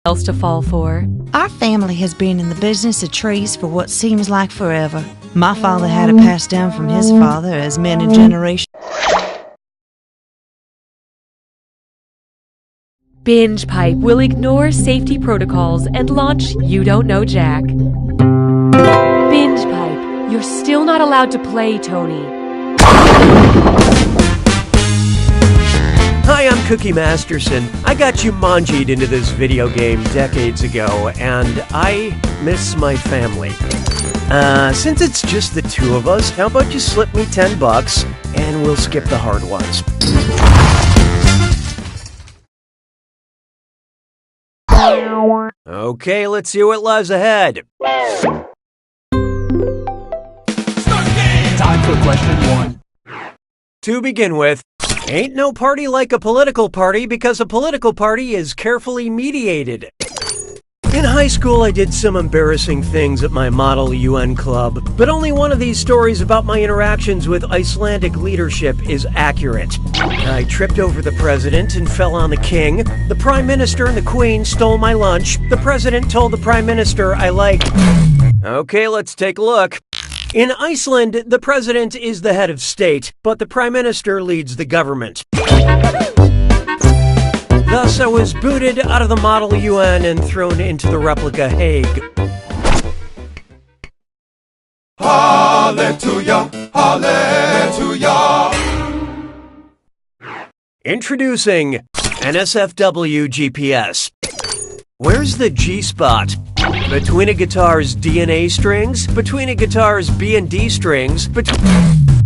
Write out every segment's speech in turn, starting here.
else to fall for. Our family has been in the business of trees for what seems like forever. My father had it passed down from his father as many generations. Binge Pipe will ignore safety protocols and launch You Don't Know Jack. Binge Pipe, you're still not allowed to play, Tony. Hi, I'm Cookie Masterson. I got Jumanji'd into this video game decades ago, and I miss my family. Since it's just the two of us, how about you slip me $10 and we'll skip the hard ones. Okay, let's see what lies ahead. Time for question 1. To begin with, ain't no party like a political party because a political party is carefully mediated. In high school, I did some embarrassing things at my Model UN club, but only one of these stories about my interactions with Icelandic leadership is accurate. I tripped over the president and fell on the king. The prime minister and the queen stole my lunch. The president told the prime minister I like... Okay, let's take a look. In Iceland, the president is the head of state, but the prime minister leads the government. Thus, I was booted out of the Model UN and thrown into the replica Hague. Hallelujah, hallelujah. Introducing NSFW GPS. Where's the G-spot? Between a guitar's DNA strings? Between a guitar's B and D strings?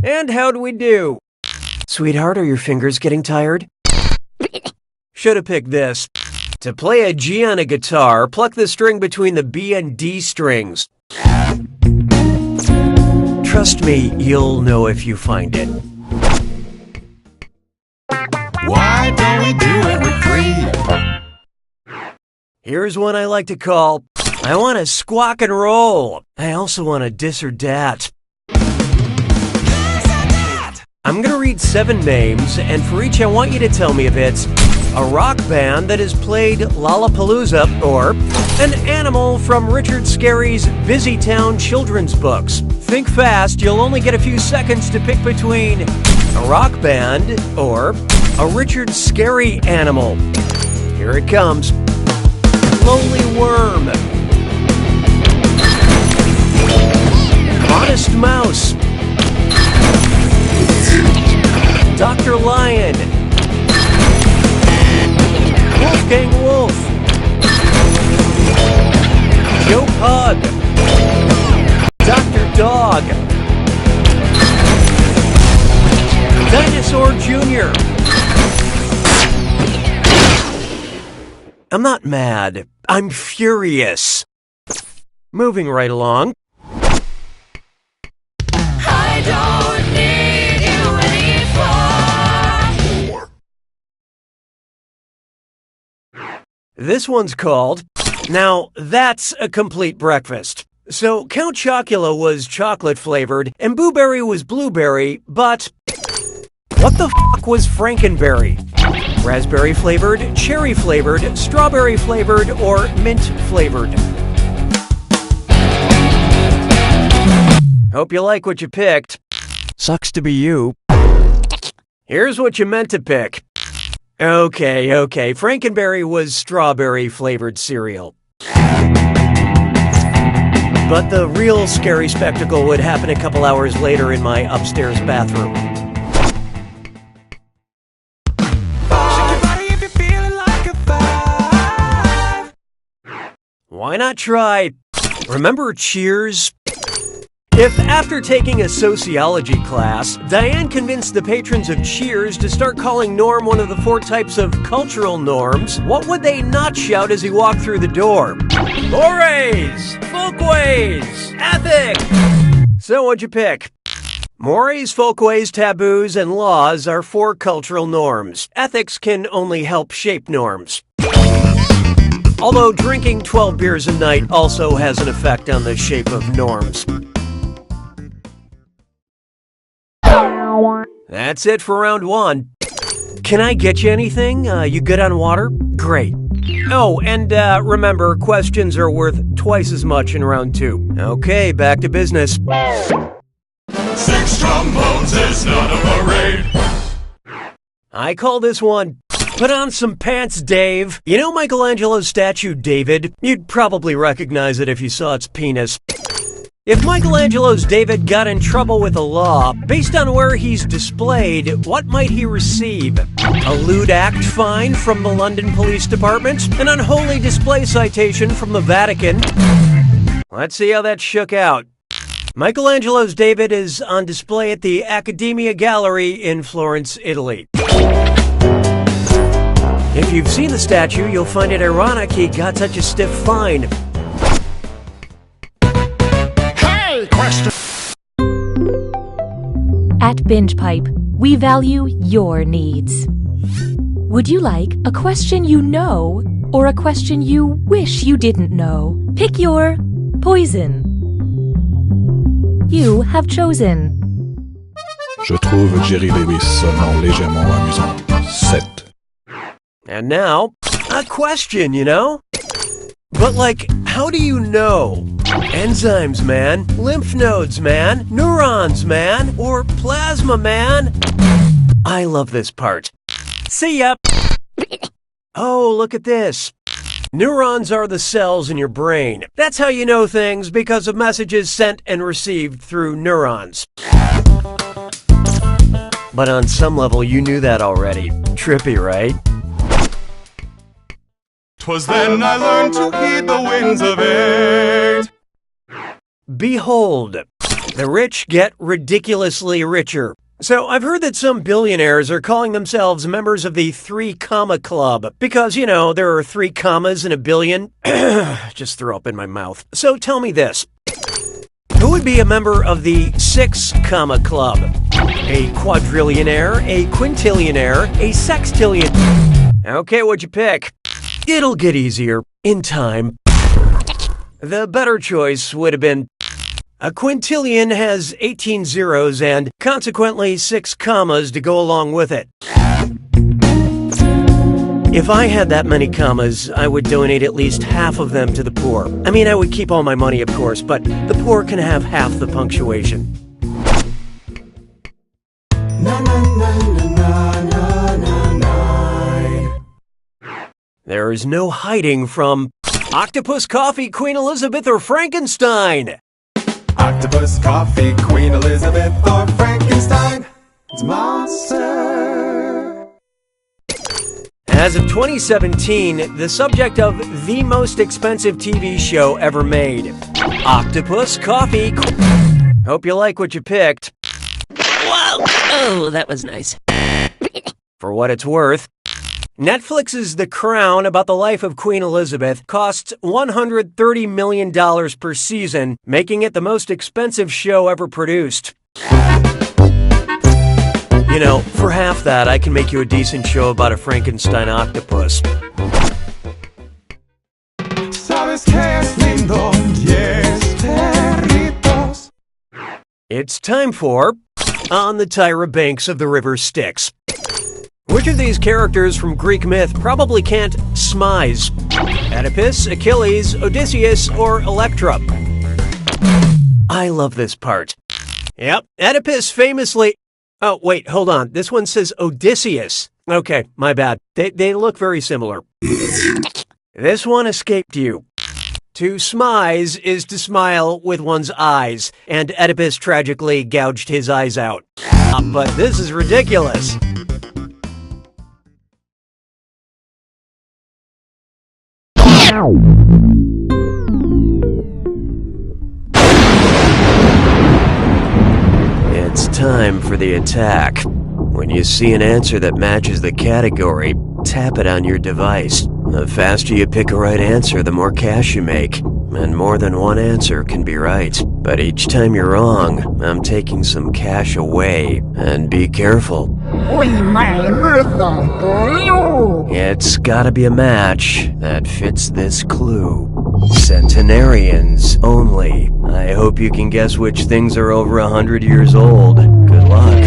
And how do we do? Sweetheart, are your fingers getting tired? Should have picked this. To play a G on a guitar, pluck the string between the B and D strings. Trust me, you'll know if you find it. Why don't we do it for free? Here's one I like to call, I want to squawk and roll. I also want to dis or dat. I'm going to read 7 names, and for each I want you to tell me if it's a rock band that has played Lollapalooza or an animal from Richard Scarry's Busy Town children's books. Think fast, you'll only get a few seconds to pick between a rock band or a Richard Scarry animal. Here it comes. Lonely Worm. Honest Mouse. Dr. Lion. Wolfgang Wolf. Joe Pug. Dr. Dog. Dinosaur Jr. I'm not mad. I'm furious. Moving right along. I don't need you anymore. This one's called, Now That's a Complete Breakfast. So Count Chocula was chocolate flavored and Boo Berry was blueberry, but what the f*** was Frankenberry? Raspberry flavored, cherry flavored, strawberry flavored, or mint flavored? Hope you like what you picked. Sucks to be you. Here's what you meant to pick. Okay. Frankenberry was strawberry flavored cereal. But the real scary spectacle would happen a couple hours later in my upstairs bathroom. Why not try? Remember Cheers? If after taking a sociology class, Diane convinced the patrons of Cheers to start calling Norm one of the 4 types of cultural norms, what would they not shout as he walked through the door? Mores! Folkways! Ethic! So what'd you pick? Mores, folkways, taboos, and laws are 4 cultural norms. Ethics can only help shape norms. Although drinking 12 beers a night also has an effect on the shape of norms. That's it for round 1. Can I get you anything? You good on water? Great. Oh, and remember, questions are worth twice as much in round 2. Okay, back to business. 6 trombones is not a parade. I call this one, Put On Some Pants, Dave. You know Michelangelo's statue, David? You'd probably recognize it if you saw its penis. If Michelangelo's David got in trouble with the law, based on where he's displayed, what might he receive? A lewd act fine from the London Police Department? An unholy display citation from the Vatican? Let's see how that shook out. Michelangelo's David is on display at the Accademia Gallery in Florence, Italy. If you've seen the statue, you'll find it ironic he got such a stiff fine. Hey, question. At Binge Pipe, we value your needs. Would you like a question you know or a question you wish you didn't know? Pick your poison. You have chosen. Je trouve Jerry Lewis seulement légèrement amusant. 7. And now, a question, you know? But like, how do you know? Enzymes, man. Lymph nodes, man. Neurons, man. Or plasma, man. I love this part. See ya! Oh, look at this. Neurons are the cells in your brain. That's how you know things, because of messages sent and received through neurons. But on some level, you knew that already. Trippy, right? 'Twas then I learned to heed the winds of age. Behold, the rich get ridiculously richer. So I've heard that some billionaires are calling themselves members of the 3 Comma Club because, you know, there are 3 commas in a billion. Just threw up in my mouth. So tell me this. Who would be a member of the 6 Comma Club? A quadrillionaire, a quintillionaire, a sextillion. Okay, what'd you pick? It'll get easier in time. The better choice would have been a quintillion has 18 zeros and consequently 6 commas to go along with it. If I had that many commas, I would donate at least half of them to the poor. I mean, I would keep all my money, of course, but the poor can have half the punctuation. There is no hiding from Octopus Coffee, Queen Elizabeth, or Frankenstein. Octopus, coffee, Queen Elizabeth, or Frankenstein. It's monster. As of 2017, the subject of the most expensive TV show ever made. Octopus Coffee. Hope you like what you picked. Whoa! Oh, that was nice. For what it's worth, Netflix's The Crown about the life of Queen Elizabeth costs $130 million per season, making it the most expensive show ever produced. You know, for half that, I can make you a decent show about a Frankenstein octopus. Sabes que es lindo, yes, perritos. It's time for On the Tyra Banks of the River Styx. Which of these characters from Greek myth probably can't smize? Oedipus, Achilles, Odysseus, or Electra? I love this part. Yep, Oedipus famously... Oh, wait, hold on. This one says Odysseus. Okay, my bad. They look very similar. This one escaped you. To smize is to smile with one's eyes, and Oedipus tragically gouged his eyes out. But this is ridiculous. It's time for the attack. When you see an answer that matches the category, tap it on your device. The faster you pick a right answer, the more cash you make. And more than one answer can be right. But each time you're wrong, I'm taking some cash away. And be careful. We may listen to you. It's gotta be a match that fits this clue. Centenarians only. I hope you can guess which things are over 100 years old. Good luck.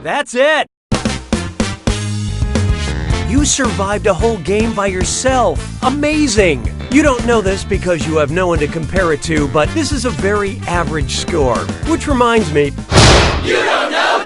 That's it! You survived a whole game by yourself. Amazing! You don't know this because you have no one to compare it to, but this is a very average score. Which reminds me... You don't know